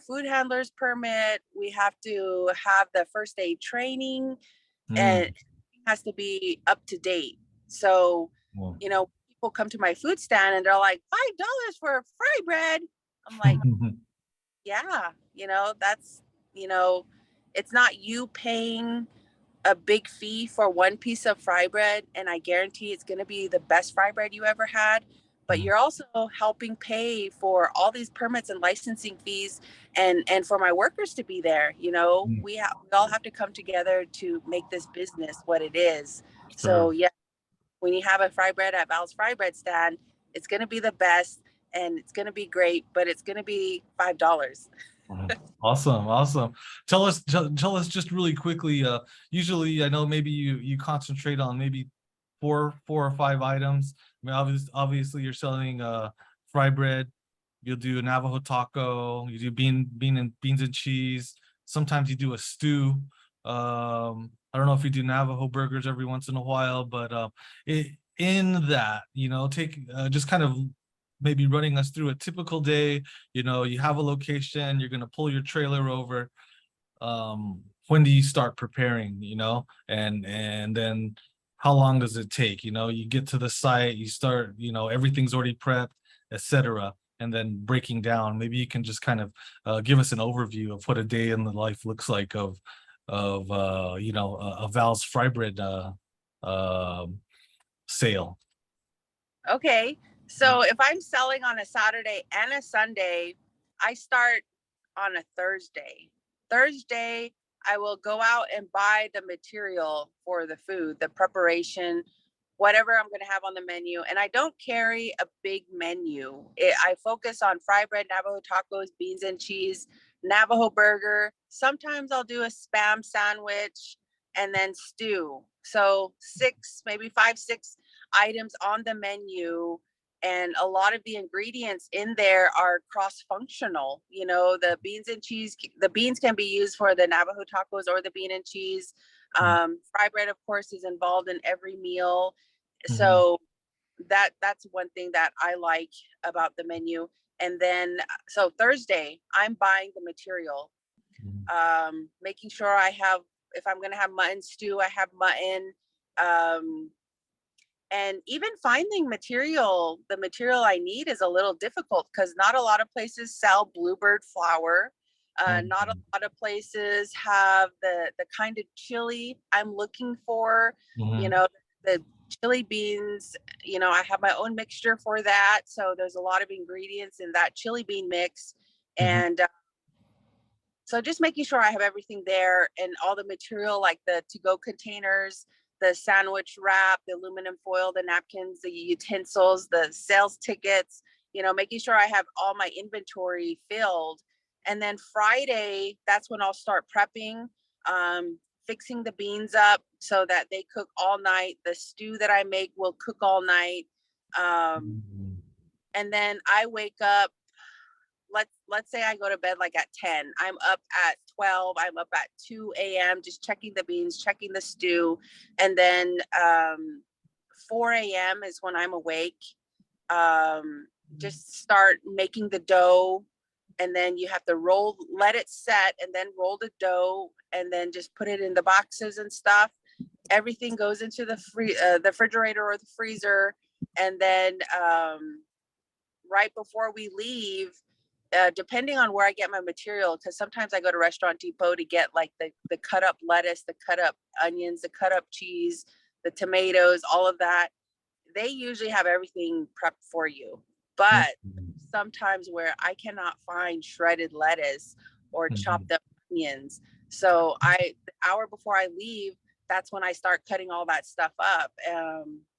[SPEAKER 2] food handlers permit. We have to have the first aid training, and it has to be up to date. So, you know, people come to my food stand and they're like, $5 for Frybread. I'm like, yeah, you know, that's, you know, it's not you paying a big fee for one piece of fry bread, and I guarantee it's going to be the best fry bread you ever had. But you're also helping pay for all these permits and licensing fees, and for my workers to be there. You know, we all have to come together to make this business what it is. So
[SPEAKER 1] Sure.
[SPEAKER 2] yeah, when you have a fry bread at Val's Fry Bread stand, it's going to be the best and it's going to be great, but it's going to be $5.
[SPEAKER 1] Awesome. Tell us just really quickly. Usually, I know maybe you concentrate on maybe four or five items. I mean, obviously, you're selling fry bread. You'll do a Navajo taco. You do beans and cheese. Sometimes you do a stew. I don't know if you do Navajo burgers every once in a while, but in that, you know, take just kind of maybe running us through a typical day. You know, you have a location, you're going to pull your trailer over. When do you start preparing, you know, and then how long does it take? You know, you get to the site, you start, you know, everything's already prepped, etc., and then breaking down. Maybe you can just kind of give us an overview of what a day in the life looks like of you know, a Val's Frybread sale.
[SPEAKER 2] Okay. So if I'm selling on a Saturday and a Sunday, I start on a Thursday. Thursday, I will go out and buy the material for the food, the preparation, whatever I'm going to have on the menu. And I don't carry a big menu. I focus on fry bread, Navajo tacos, beans and cheese, Navajo burger. Sometimes I'll do a spam sandwich and then stew. So maybe 5, 6 items on the menu. And a lot of the ingredients in there are cross-functional. You know, the beans can be used for the Navajo tacos or the bean and cheese. Fry bread, of course, is involved in every meal. So that's one thing that I like about the menu. And then, so Thursday, I'm buying the material, making sure if I'm going to have mutton stew, I have mutton. And even finding the material I need is a little difficult because not a lot of places sell bluebird flour. Not a lot of places have the kind of chili I'm looking for. You
[SPEAKER 1] Mhm.
[SPEAKER 2] know, the chili beans, you know, I have my own mixture for that. So there's a lot of ingredients in that chili bean mix.
[SPEAKER 1] Mhm.
[SPEAKER 2] And so just making sure I have everything there and all the material like the to-go containers, the sandwich wrap, the aluminum foil, the napkins, the utensils, the sales tickets, you know, making sure I have all my inventory filled. And then Friday, that's when I'll start prepping, fixing the beans up so that they cook all night. The stew that I make will cook all night. Um,
[SPEAKER 1] Mhm.
[SPEAKER 2] and then I wake up, let's say I go to bed like at 10. I'm up at 12. I'm up at 2 a.m. just checking the beans, checking the stew. And then 4 a.m. is when I'm awake. Just start making the dough. And then you have to let it set and then roll the dough and then just put it in the boxes and stuff. Everything goes into the refrigerator or the freezer. And then right before we leave, depending on where I get my material, because sometimes I go to Restaurant Depot to get like the cut up lettuce, the cut up onions, the cut up cheese, the tomatoes, all of that. They usually have everything prepped for you. But
[SPEAKER 1] Mhm.
[SPEAKER 2] sometimes where I cannot find shredded lettuce or
[SPEAKER 1] Mhm.
[SPEAKER 2] chopped up onions. So the hour before I leave, that's when I start cutting all that stuff up.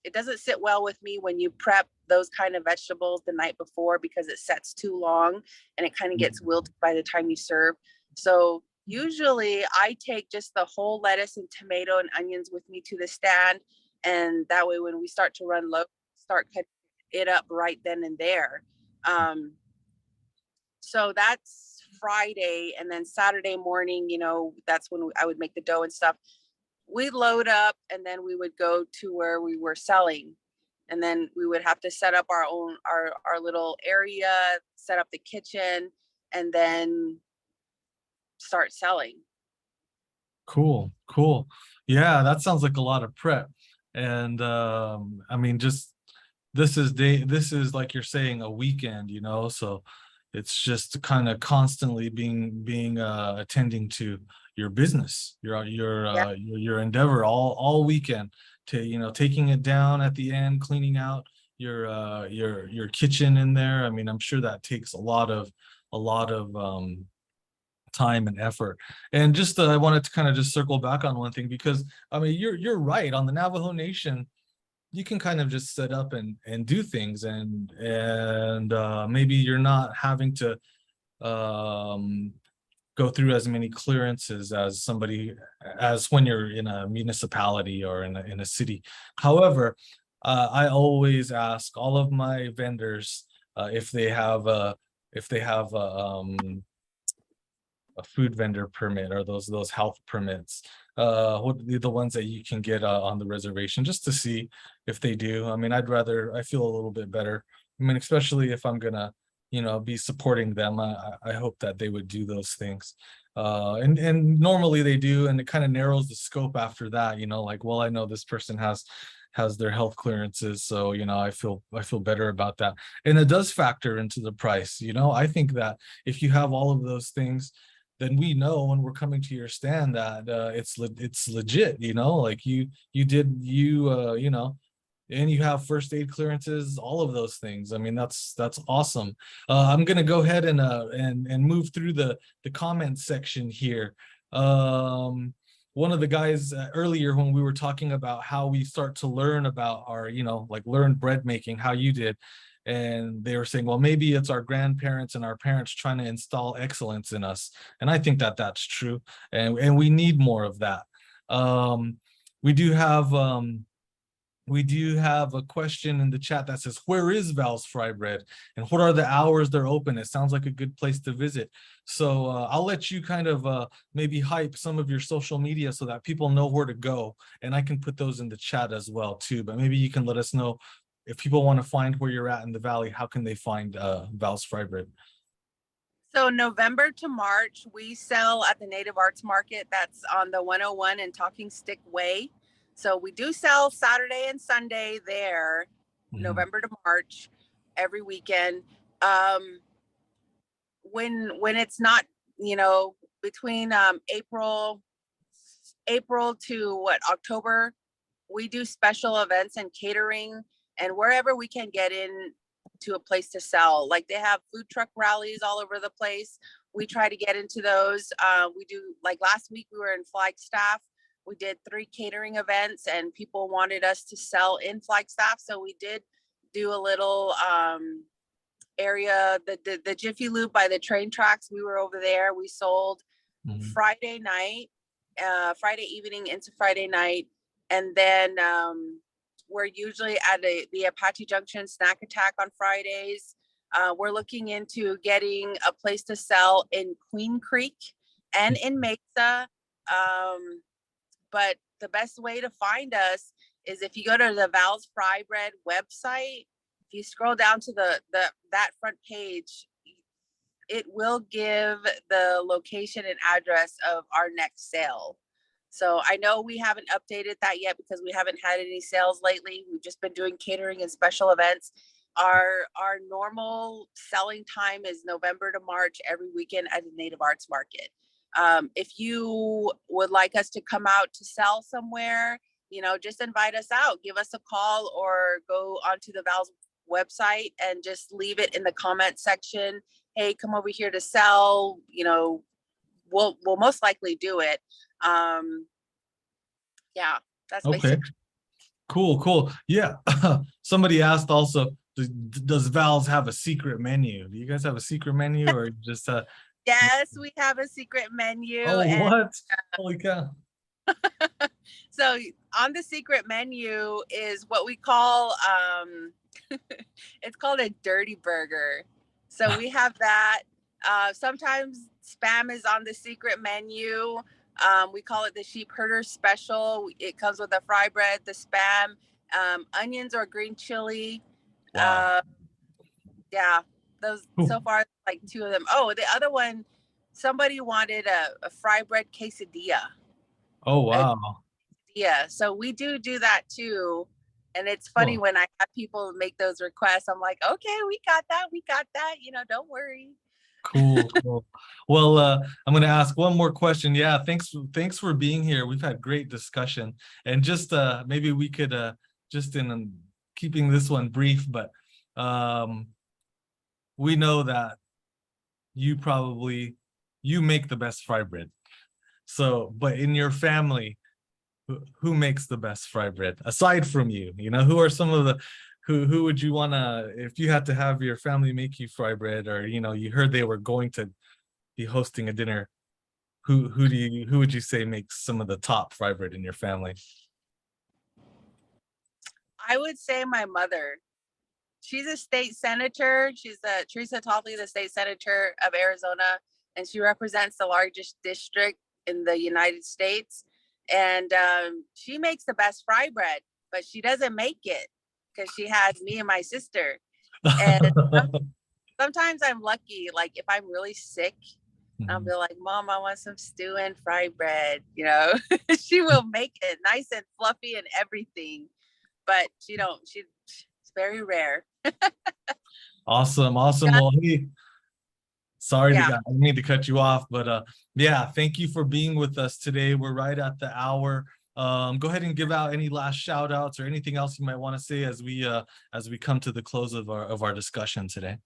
[SPEAKER 2] It doesn't sit well with me when you prep those kind of vegetables the night before because it sets too long and it kind of gets wilted by the time you serve. So usually I take just the whole lettuce and tomato and onions with me to the stand. And that way, when we start to run low, start cutting it up right then and there. Um, so that's Friday. And then Saturday morning, you know, that's when I would make the dough and stuff. We'd load up and then we would go to where we were selling. And then we would have to set up our little area, set up the kitchen, and then start selling.
[SPEAKER 1] Cool, cool. Yeah, that sounds like a lot of prep. And I mean, just this is like you're saying a weekend, you know, so it's just kind of constantly being attending to your business,
[SPEAKER 2] Yeah.
[SPEAKER 1] your endeavor all weekend to, you know, taking it down at the end, cleaning out your kitchen in there. I mean, I'm sure that takes a lot of time and effort. And just I wanted to kind of just circle back on one thing because I mean you're right. On the Navajo Nation, you can kind of just set up and do things, and maybe you're not having to um go through as many clearances as when you're in a municipality or in a city. However, I always ask all of my vendors if they have a food vendor permit or those health permits, what the ones that you can get on the reservation, just to see if they do. I mean, I feel a little bit better. I mean, especially if I'm gonna, you know, be supporting them, I hope that they would do those things. And normally they do, and it kind of narrows the scope after that, you know, like, well, I know this person has their health clearances, so you know, I feel better about that. And it does factor into the price, you know. I think that if you have all of those things, then we know when we're coming to your stand that it's legit, you know, like you know, and you have first aid clearances, all of those things. I mean, that's awesome. I'm gonna go ahead and move through the comment section here. One of the guys earlier when we were talking about how we start to learn about our, you know, like learn bread making, how you did, and they were saying, well, maybe it's our grandparents and our parents trying to install excellence in us. And I think that that's true, and we need more of that. um we do have a question in the chat that says, where is Val's Frybread and what are the hours they're open? It sounds like a good place to visit. So I'll let you kind of maybe hype some of your social media so that people know where to go. And I can put those in the chat as well too, but maybe you can let us know if people want to find where you're at in the Valley, how can they find Val's Frybread?
[SPEAKER 2] So November to March, we sell at the Native Arts Market. That's on the 101 and Talking Stick Way. So we do sell Saturday and Sunday there,
[SPEAKER 1] Mhm.
[SPEAKER 2] November to March, every weekend. When it's not you know, between April to October, we do special events and catering, and wherever we can get in to a place to sell. Like they have food truck rallies all over the place. We try to get into those. We do, like last week we were in Flagstaff. We did 3 catering events and people wanted us to sell in Flagstaff. So we did do a little area, the Jiffy Lube by the train tracks. We were over there. We sold Friday night, Friday evening into Friday night. And then we're usually at the Apache Junction Snack Attack on Fridays. We're looking into getting a place to sell in Queen Creek and in Mesa. But the best way to find us is if you go to the Val's Frybread website. If you scroll down to that front page, it will give the location and address of our next sale. So I know we haven't updated that yet because we haven't had any sales lately. We've just been doing catering and special events. Our normal selling time is November to March every weekend at the Native Arts Market. If you would like us to come out to sell somewhere, you know, just invite us out, give us a call, or go onto the Val's website and just leave it in the comment section. Hey, come over here to sell. You know, we'll most likely do it. Yeah, that's
[SPEAKER 1] Okay.
[SPEAKER 2] basically.
[SPEAKER 1] Cool. Yeah. Somebody asked also, does Val's have a secret menu? Do you guys have a secret menu or just
[SPEAKER 2] Yes, we have a secret menu.
[SPEAKER 1] Oh,
[SPEAKER 2] and
[SPEAKER 1] what? Holy cow.
[SPEAKER 2] so on the secret menu is what we call it's called a dirty burger. So we have that. Sometimes spam is on the secret menu. We call it the sheep herder special. It comes with a fry bread, the spam, onions or green chili.
[SPEAKER 1] Wow.
[SPEAKER 2] Yeah, those so far like 2 of them. Oh, the other one, somebody wanted a fry bread quesadilla.
[SPEAKER 1] Oh, wow.
[SPEAKER 2] Yeah, so we do that too. And it's funny when I have people make those requests, I'm like, okay, we got that, you know, don't worry.
[SPEAKER 1] Cool. Well, I'm going to ask one more question. Yeah, thanks for being here. We've had great discussion, and just maybe we could just in keeping this one brief, but we know that you make the best fry bread. So, but in your family, who makes the best fry bread aside from you? You know, who are some of the who would you want to, if you had to have your family make you fry bread, or you know, you heard they were going to be hosting a dinner, who would you say makes some of the top fry bread in your family?
[SPEAKER 2] I would say my mother. She's a state senator. She's Teresa Hatathlie, the state senator of Arizona, and she represents the largest district in the United States. And she makes the best fry bread, but she doesn't make it because she has me and my sister. And sometimes I'm lucky, like if I'm really sick, I'll be like, Mom, I want some stew and fry bread, you know. She will make it nice and fluffy and everything, but she's very rare.
[SPEAKER 1] Awesome. Well, hey, sorry
[SPEAKER 2] Yeah.
[SPEAKER 1] I didn't mean to cut you off, but yeah, thank you for being with us today. We're right at the hour. Go ahead and give out any last shout outs or anything else you might want to say as we come to the close of our discussion today.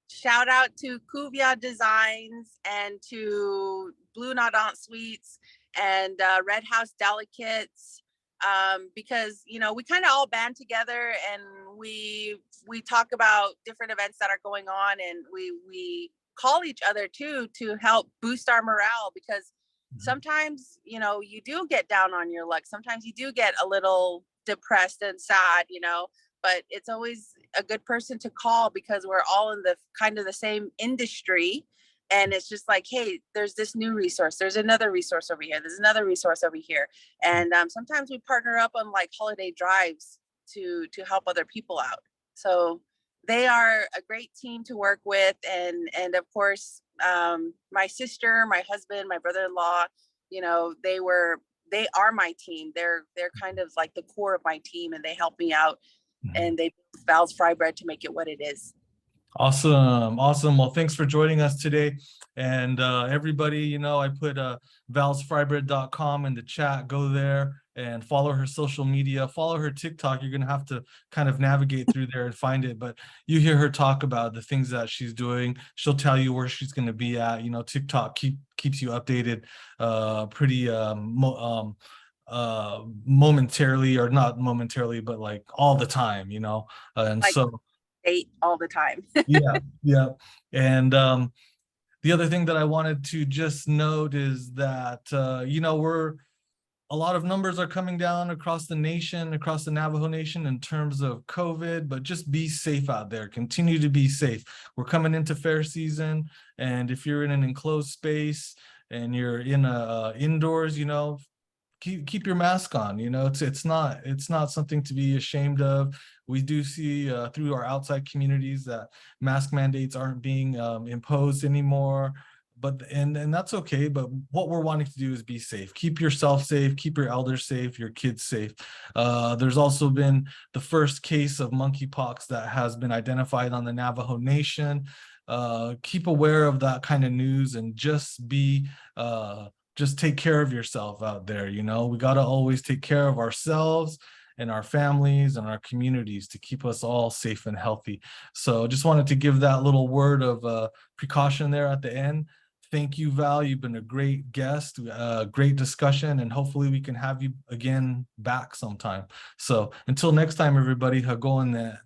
[SPEAKER 2] Shout out to Kuvia Designs and to Blue Nadant Sweets and Red House Delicates, because you know we kind of all band together and we talk about different events that are going on, and we call each other too to help boost our morale, because sometimes you know you do get down on your luck. Sometimes you do get a little depressed and sad, you know, but it's always a good person to call because we're all in the kind of the same industry. And it's just like, hey, there's this new resource, there's another resource over here, there's another resource over here. And sometimes we partner up on like holiday drives to help other people out. So they are a great team to work with. And of course, my sister, my husband, my brother-in-law, you know, they are my team. They're kind of like the core of my team, and they help me out. And they build Val's Frybread to make it what it is.
[SPEAKER 1] Awesome. Awesome. Well, thanks for joining us today. And everybody, you know, I put valsfrybread.com in the chat. Go there and follow her social media, follow her TikTok. You're gonna have to kind of navigate through there and find it, but you hear her talk about the things that she's doing. She'll tell you where she's gonna be at. You know, TikTok keeps you updated pretty momentarily, or not momentarily, but like all the time, you know. And
[SPEAKER 2] Like
[SPEAKER 1] so
[SPEAKER 2] date all the time.
[SPEAKER 1] yeah, yeah. And the other thing that I wanted to just note is that you know, a lot of numbers are coming down across the nation, across the Navajo Nation in terms of COVID, but just be safe out there. Continue to be safe. We're coming into fair season, and if you're in an enclosed space and you're in a indoors, you know, keep your mask on. You know, it's not something to be ashamed of. We do see through our outside communities that mask mandates aren't being imposed anymore, but and that's okay. But what we're wanting to do is be safe. Keep yourself safe, keep your elders safe, your kids safe. There's also been the first case of monkeypox that has been identified on the Navajo Nation. Keep aware of that kind of news, and just take care of yourself out there. You know, we got to always take care of ourselves and our families and our communities to keep us all safe and healthy. So just wanted to give that little word of precaution there at the end. Thank you, Val. You've been a great guest, great discussion, and hopefully we can have you again back sometime. So until next time, everybody, hago in the